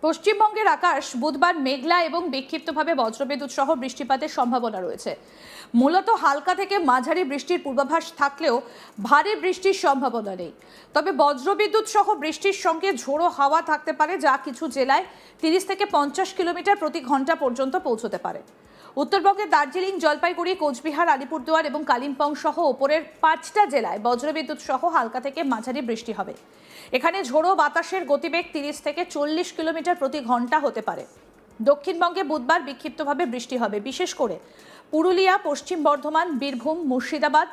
পশ্চিমবঙ্গের আকাশ বুধবার মেঘলা এবং বিক্ষিপ্তভাবে বজ্রবিদ্যুৎ সহ বৃষ্টিপাতের সম্ভাবনা রয়েছে। মূলত হালকা থেকে মাঝারি বৃষ্টির পূর্বাভাস থাকলেও ভারী বৃষ্টির সম্ভাবনা নেই। তবে বজ্রবিদ্যুৎ সহ বৃষ্টির সঙ্গে ঝোড়ো হাওয়া থাকতে পারে, যা কিছু জেলায় 30 থেকে 50 কিলোমিটার প্রতি ঘন্টা পর্যন্ত পৌঁছতে পারে। উত্তরবঙ্গের দার্জিলিং, জলপাইগুড়ি, কোচবিহার, আলিপুরদুয়ার এবং কালিম্পং সহ ওপরের 5টা জেলায় বজ্রবিদ্যুৎ সহ হালকা থেকে মাঝারি বৃষ্টি হবে। এখানে ঝোড়ো বাতাসের গতিবেগ 30 থেকে 40 কিলোমিটার প্রতি ঘন্টা হতে পারে। দক্ষিণবঙ্গে বুধবার বিক্ষিপ্তভাবে বৃষ্টি হবে, বিশেষ করে পুরুলিয়া, পশ্চিম বর্ধমান, বীরভূম, মুর্শিদাবাদ,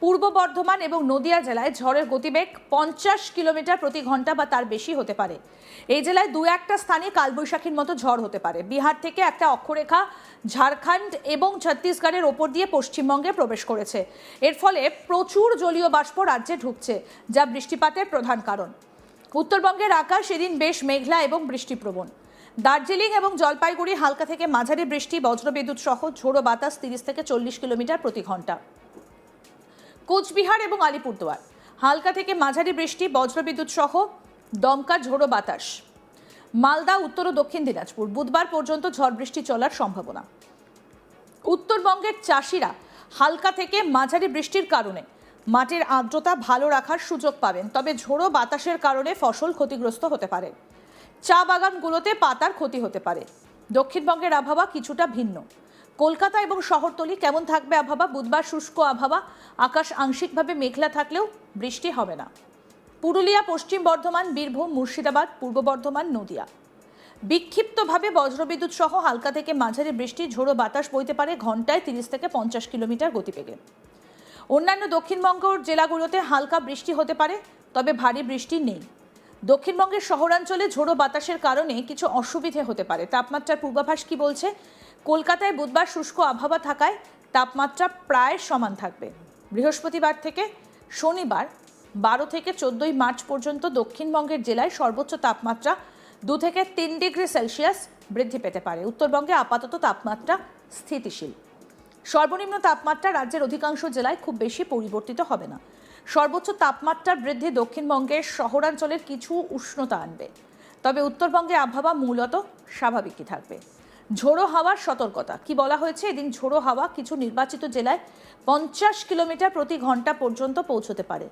পূর্ব বর্ধমান এবং নদিয়া জেলায় ঝড়ের গতিবেগ 50 কিলোমিটার প্রতি ঘন্টা বা তার বেশি হতে পারে। এই জেলায় দু একটা স্থানে কালবৈশাখীর মতো ঝড় হতে পারে। বিহার থেকে একটা অক্ষরেখা ঝাড়খণ্ড এবং ছত্তিশগড়ের ওপর দিয়ে পশ্চিমবঙ্গে প্রবেশ করেছে। এর ফলে প্রচুর জলীয় বাষ্প রাজ্যে ঢুকছে, যা বৃষ্টিপাতের প্রধান কারণ। উত্তরবঙ্গের আকাশ এদিন বেশ মেঘলা এবং বৃষ্টিপ্রবণ। দার্জিলিং এবং জলপাইগুড়ি হালকা থেকে মাঝারি বৃষ্টি, বজ্রবিদ্যুৎ সহ ঝোড়ো বাতাস 30 থেকে 40 কিলোমিটার প্রতি ঘন্টা। কোচবিহার এবং আলিপুরদুয়ার হালকা থেকে মাঝারি বৃষ্টি, বজ্রবিদ্যুৎ সহ দমকা ঝোড়ো বাতাস। মালদা, উত্তর ও দক্ষিণ দিনাজপুর বুধবার পর্যন্ত ঝড় বৃষ্টি চলার সম্ভাবনা। উত্তরবঙ্গের চাষিরা হালকা থেকে মাঝারি বৃষ্টির কারণে মাটির আর্দ্রতা ভালো রাখার সুযোগ পাবেন, তবে ঝোড়ো বাতাসের কারণে ফসল ক্ষতিগ্রস্ত হতে পারে। চা বাগানগুলোতে পাতার ক্ষতি হতে পারে। দক্ষিণবঙ্গের আবহাওয়া কিছুটা ভিন্ন। কলকাতা এবং শহরতলি কেমন থাকবে আবহাওয়া? বুধবার শুষ্ক আবহাওয়া, আকাশ আংশিকভাবে মেঘলা থাকলেও বৃষ্টি হবে না। পুরুলিয়া, পশ্চিম বর্ধমান, বীরভূম, মুর্শিদাবাদ, পূর্ব বর্ধমান, নদিয়া বিক্ষিপ্তভাবে বজ্রবিদ্যুৎ সহ হালকা থেকে মাঝারি বৃষ্টি, ঝোড়ো বাতাস বইতে পারে ঘন্টায় 30 থেকে 50 কিলোমিটার গতিবেগে। অন্যান্য দক্ষিণবঙ্গের জেলাগুলোতে হালকা বৃষ্টি হতে পারে, তবে ভারী বৃষ্টি নেই। দক্ষিণবঙ্গের শহরাঞ্চলে ঝোড়ো বাতাসের কারণে কিছু অসুবিধে হতে পারে। তাপমাত্রার পূর্বাভাস কি বলছে? কলকাতায় বুধবার শুষ্ক আবহাওয়া থাকায় তাপমাত্রা প্রায় সমান থাকবে। বৃহস্পতিবার থেকে শনিবার 12 থেকে 14 মার্চ পর্যন্ত দক্ষিণবঙ্গের জেলায় সর্বোচ্চ তাপমাত্রা 2 থেকে 3 ডিগ্রি সেলসিয়াস বৃদ্ধি পেতে পারে। উত্তরবঙ্গে আপাতত তাপমাত্রা স্থিতিশীল। সর্বনিম্ন তাপমাত্রা রাজ্যের অধিকাংশ জেলায় খুব বেশি পরিবর্তিত হবে না। সর্বোচ্চ তাপমাত্রার বৃদ্ধি দক্ষিণবঙ্গের শহরাঞ্চলের কিছু উষ্ণতা আনবে, তবে উত্তরবঙ্গে আবহাওয়া মূলত স্বাভাবিকই থাকবে। ঝোড়ো হাওয়ার সতর্কতা কি বলা হয়েছে? এদিন ঝোড়ো হাওয়া কিছু নির্বাচিত জেলায় 50 কিলোমিটার প্রতি ঘন্টা পর্যন্ত পৌঁছতে পারে।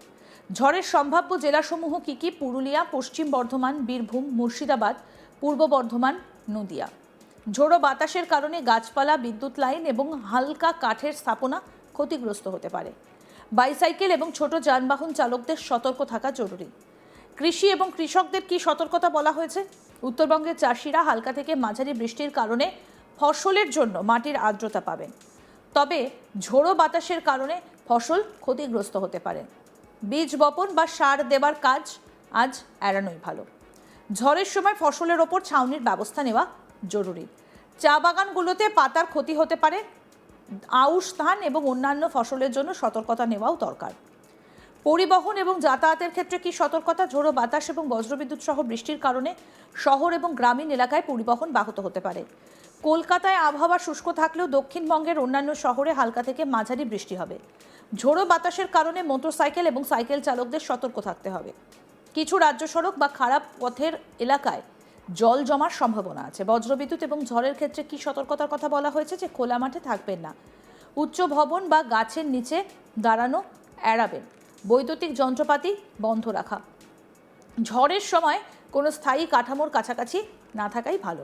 ঝড়ের সম্ভাব্য জেলাসমূহ কি কি? পুরুলিয়া, পশ্চিম বর্ধমান, বীরভূম, মুর্শিদাবাদ, পূর্ব বর্ধমান, নদিয়া। ঝোড়ো বাতাসের কারণে গাছপালা, বিদ্যুৎ লাইন এবং হালকা কাঠের স্থাপনা ক্ষতিগ্রস্ত হতে পারে। বাইসাইকেল এবং ছোট যানবাহন চালকদের সতর্ক থাকা জরুরি। কৃষি এবং কৃষকদের কি সতর্কতা বলা হয়েছে? উত্তরবঙ্গের চাষিরা হালকা থেকে মাঝারি বৃষ্টির কারণে ফসলের জন্য মাটির আর্দ্রতা পাবেন, তবে ঝোড়ো বাতাসের কারণে ফসল ক্ষতিগ্রস্ত হতে পারে। বীজ বপন বা সার দেবার কাজ আজ এড়ানোই ভালো। ঝড়ের সময় ফসলের ওপর ছাউনির ব্যবস্থা নেওয়া জরুরি। চা বাগানগুলোতে পাতার ক্ষতি হতে পারে। আউশ ধান এবং অন্যান্য ফসলের জন্য সতর্কতা নেওয়াও দরকার। পরিবহন এবং যাতায়াতের ক্ষেত্রে কি সতর্কতা? ঝোড়ো বাতাস এবং বজ্রবিদ্যুৎ সহ বৃষ্টির কারণে শহর এবং গ্রামীণ এলাকায় পরিবহন ব্যাহত হতে পারে। কলকাতায় আবহাওয়া শুষ্ক থাকলেও দক্ষিণবঙ্গের অন্যান্য শহরে হালকা থেকে মাঝারি বৃষ্টি হবে। ঝোড়ো বাতাসের কারণে মোটরসাইকেল এবং সাইকেল চালকদের সতর্ক থাকতে হবে। কিছু রাজ্য সড়ক বা খারাপ পথের এলাকায় জল জমার সম্ভাবনা আছে। বজ্রবিদ্যুৎ এবং ঝড়ের ক্ষেত্রে কি সতর্কতার কথা বলা হয়েছে? যে খোলা মাঠে থাকবেন না, উচ্চ ভবন বা গাছের নিচে দাঁড়ানো এড়াবেন, বৈদ্যুতিক যন্ত্রপাতি বন্ধ রাখা। ঝড়ের সময় কোনো স্থায়ী কাঠামোর কাছাকাছি না থাকাই ভালো।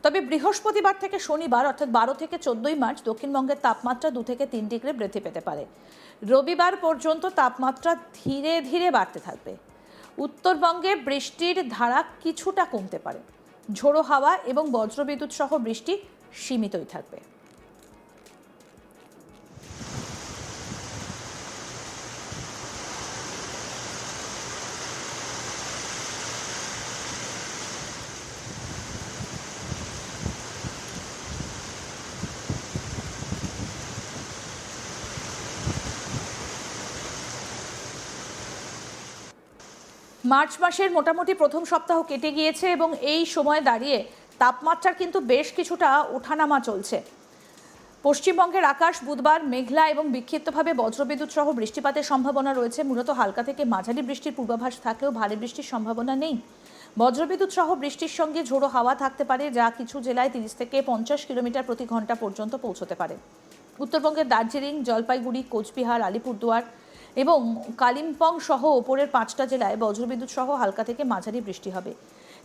তবে বৃহস্পতিবার থেকে শনিবার অর্থাৎ 12 থেকে 14 মার্চ দক্ষিণবঙ্গের তাপমাত্রা 2 থেকে 3 ডিগ্রি বৃদ্ধি পেতে পারে। রবিবার পর্যন্ত তাপমাত্রা ধীরে ধীরে বাড়তে থাকবে। উত্তরবঙ্গে বৃষ্টির ধারা কিছুটা কমতে পারে। ঝোড়ো হাওয়া এবং বজ্রবিদ্যুৎ সহ বৃষ্টি সীমিতই থাকবে। মার্চ মাসের মোটামুটি প্রথম সপ্তাহ কেটে গিয়েছে এবং এই সময় দাঁড়িয়ে তাপমাত্রার কিন্তু বেশ কিছুটা ওঠানামা চলছে। পশ্চিমবঙ্গের আকাশ বুধবার মেঘলা এবং বিক্ষিপ্তভাবে বজ্রবিদ্যুৎ সহ বৃষ্টিপাতের সম্ভাবনা রয়েছে। মূলত হালকা থেকে মাঝারি বৃষ্টির পূর্বাভাস থাকলেও ভারী বৃষ্টির সম্ভাবনা নেই। বজ্রবিদ্যুৎ সহ বৃষ্টির সঙ্গে ঝোড়ো হাওয়া থাকতে পারে, যা কিছু জেলায় 30 থেকে 50 কিলোমিটার প্রতি ঘন্টা পর্যন্ত পৌঁছতে পারে। উত্তরবঙ্গের দার্জিলিং, জলপাইগুড়ি, কোচবিহার, আলিপুরদুয়ার এবং কালিম্পং সহ ওপরের 5টা জেলায় বজ্রবিদ্যুৎ সহ হালকা থেকে মাঝারি বৃষ্টি হবে।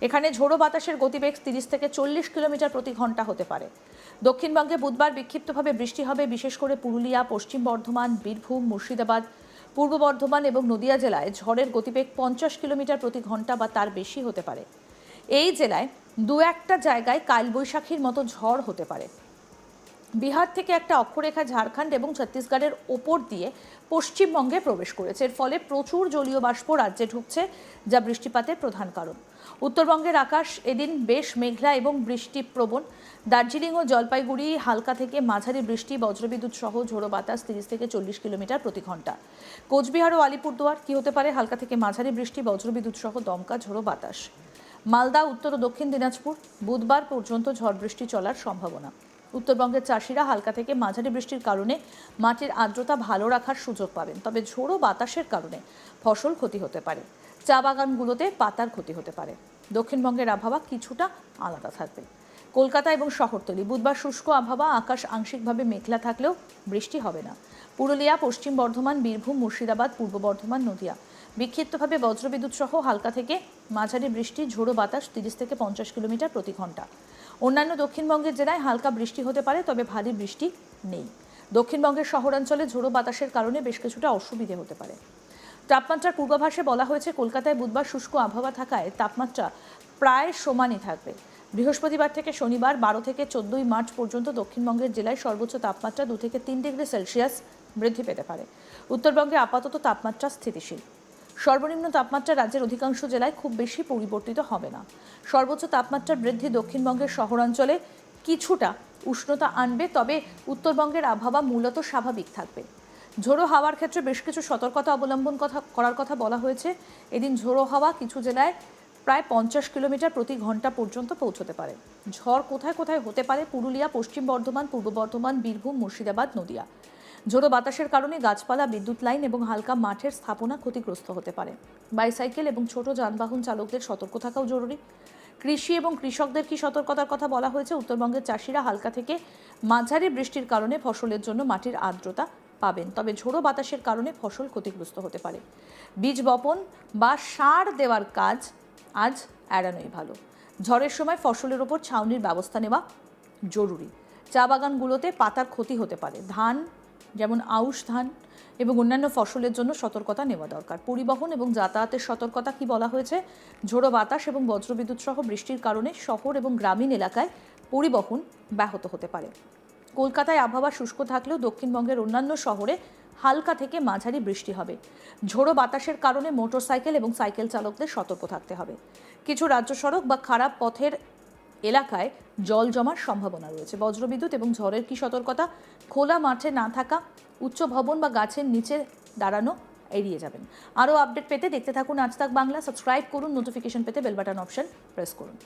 এখানে ঝোড়ো বাতাসের গতিবেগ 30 থেকে 40 কিলোমিটার প্রতি ঘন্টা হতে পারে। দক্ষিণবঙ্গে বুধবার বিক্ষিপ্তভাবে বৃষ্টি হবে, বিশেষ করে পুরুলিয়া, পশ্চিম বর্ধমান, বীরভূম, মুর্শিদাবাদ, পূর্ব বর্ধমান এবং নদিয়া জেলায় ঝড়ের গতিবেগ 50 কিলোমিটার প্রতি ঘন্টা বা তার বেশি হতে পারে। এই জেলায় দু একটা জায়গায় কালবৈশাখীর মতো ঝড় হতে পারে। বিহার থেকে একটা অক্ষরেখা ঝাড়খণ্ড এবং ছত্তিশগড়ের ওপর দিয়ে পশ্চিমবঙ্গে প্রবেশ করেছে। এর ফলে প্রচুর জলীয় বাষ্প রাজ্যে ঢুকছে, যা বৃষ্টিপাতের প্রধান কারণ। উত্তরবঙ্গের আকাশ এদিন বেশ মেঘলা এবং বৃষ্টিপ্রবণ। দার্জিলিং ও জলপাইগুড়ি হালকা থেকে মাঝারি বৃষ্টি, বজ্রবিদ্যুৎ সহ ঝোড়ো বাতাস 30 থেকে 40 কিলোমিটার প্রতি ঘন্টা। কোচবিহার ও আলিপুরদুয়ার কি হতে পারে? হালকা থেকে মাঝারি বৃষ্টি, বজ্রবিদ্যুৎ সহ দমকা ঝোড়ো বাতাস। মালদা, উত্তর ও দক্ষিণ দিনাজপুর বুধবার পর্যন্ত ঝড় বৃষ্টি চলার সম্ভাবনা। উত্তরবঙ্গের চাষিরা হালকা থেকে মাঝারি বৃষ্টির কারণে মাটির আর্দ্রতা ভালো রাখার সুযোগ পাবেন, তবে ঝোড়ো বাতাসের কারণে ফসল ক্ষতি হতে পারে। চা বাগানগুলোতে পাতার ক্ষতি হতে পারে। দক্ষিণবঙ্গের আবহাওয়া কিছুটা আলাদা থাকবে। কলকাতা এবং শহরতলি বুধবার শুষ্ক আবহাওয়া, আকাশ আংশিকভাবে মেঘলা থাকলেও বৃষ্টি হবে না। পুরুলিয়া, পশ্চিম বর্ধমান, বীরভূম, মুর্শিদাবাদ, পূর্ব বর্ধমান, নদিয়া বিক্ষিপ্তভাবে বজ্রবিদ্যুৎ সহ হালকা থেকে মাঝারি বৃষ্টি, ঝোড়ো বাতাস 30 থেকে 50 কিলোমিটার প্রতি ঘন্টা। অন্যান্য দক্ষিণবঙ্গের জেলায় হালকা বৃষ্টি হতে পারে, তবে ভারী বৃষ্টি নেই। দক্ষিণবঙ্গের শহরাঞ্চলে ঝোড়ো বাতাসের কারণে বেশ কিছুটা অসুবিধে হতে পারে। তাপমাত্রার পূর্বাভাসে বলা হয়েছে, কলকাতায় বুধবার শুষ্ক আবহাওয়া থাকায় তাপমাত্রা প্রায় সমানই থাকবে। বৃহস্পতিবার থেকে শনিবার 12 থেকে 14 মার্চ পর্যন্ত দক্ষিণবঙ্গের জেলায় সর্বোচ্চ তাপমাত্রা 2 থেকে 3 ডিগ্রি সেলসিয়াস বৃদ্ধি পেতে পারে। উত্তরবঙ্গে আপাতত তাপমাত্রা স্থিতিশীল। সর্বনিম্ন তাপমাত্রা রাজ্যের অধিকাংশ জেলায় খুব বেশি পরিবর্তিত হবে না। সর্বোচ্চ তাপমাত্রার বৃদ্ধি দক্ষিণবঙ্গের শহরাঞ্চলে কিছুটা উষ্ণতা আনবে, তবে উত্তরবঙ্গের আবহাওয়া মূলত স্বাভাবিক থাকবে। ঝোড়ো হাওয়ার ক্ষেত্রে বেশ কিছু সতর্কতা অবলম্বন করার কথা বলা হয়েছে। এদিন ঝোড়ো হাওয়া কিছু জেলায় প্রায় 50 কিলোমিটার প্রতি ঘন্টা পর্যন্ত পৌঁছতে পারে। ঝড় কোথায় কোথায় হতে পারে? পুরুলিয়া, পশ্চিম বর্ধমান, পূর্ব বর্ধমান, বীরভূম, মুর্শিদাবাদ, নদিয়া। ঝোড়ো বাতাসের কারণে গাছপালা, বিদ্যুৎ লাইন এবং হালকা মাঠের স্থাপনা ক্ষতিগ্রস্ত হতে পারে। বাইসাইকেল এবং ছোট যানবাহন চালকদের সতর্ক থাকাও জরুরি। কৃষি এবং কৃষকদের কি সতর্কতার কথা বলা হয়েছে? উত্তরবঙ্গের চাষিরা হালকা থেকে মাঝারি বৃষ্টির কারণে ফসলের জন্য মাটির আর্দ্রতা পাবেন, তবে ঝোড়ো বাতাসের কারণে ফসল ক্ষতিগ্রস্ত হতে পারে। বীজ বপন বা সার দেওয়ার কাজ আজ এড়ানোই ভালো। ঝড়ের সময় ফসলের ওপর ছাউনির ব্যবস্থা নেওয়া জরুরি। চা বাগানগুলোতে পাতার ক্ষতি হতে পারে। ধান, যেমন আউশ ধান এবং অন্যান্য ফসলের জন্য সতর্কতা নেওয়া দরকার। পরিবহন এবং যাতায়াতের সতর্কতা কি বলা হয়েছে? ঝোড়ো বাতাস এবং বজ্রবিদ্যুৎ সহ বৃষ্টির কারণে শহর এবং গ্রামীণ এলাকায় পরিবহন ব্যাহত হতে পারে। কলকাতায় আবহাওয়া শুষ্ক থাকলেও দক্ষিণবঙ্গের অন্যান্য শহরে হালকা থেকে মাঝারি বৃষ্টি হবে। ঝোড়ো বাতাসের কারণে মোটরসাইকেল এবং সাইকেল চালকদের সতর্ক থাকতে হবে। কিছু রাজ্য সড়ক বা খারাপ পথের এলাকায় জল জমার সম্ভাবনা রয়েছে। বজ্রবিদ্যুৎ এবং ঝড়ের কি সতর্কতা? খোলা মাঠে না থাকা, উচ্চ ভবন বা গাছের নিচে দাঁড়ানো এড়িয়ে যাবেন। আরও আপডেট পেতে দেখতে থাকুন আজ তাক বাংলা। সাবস্ক্রাইব করুন, নোটিফিকেশন পেতে বেল বাটন অপশন প্রেস করুন।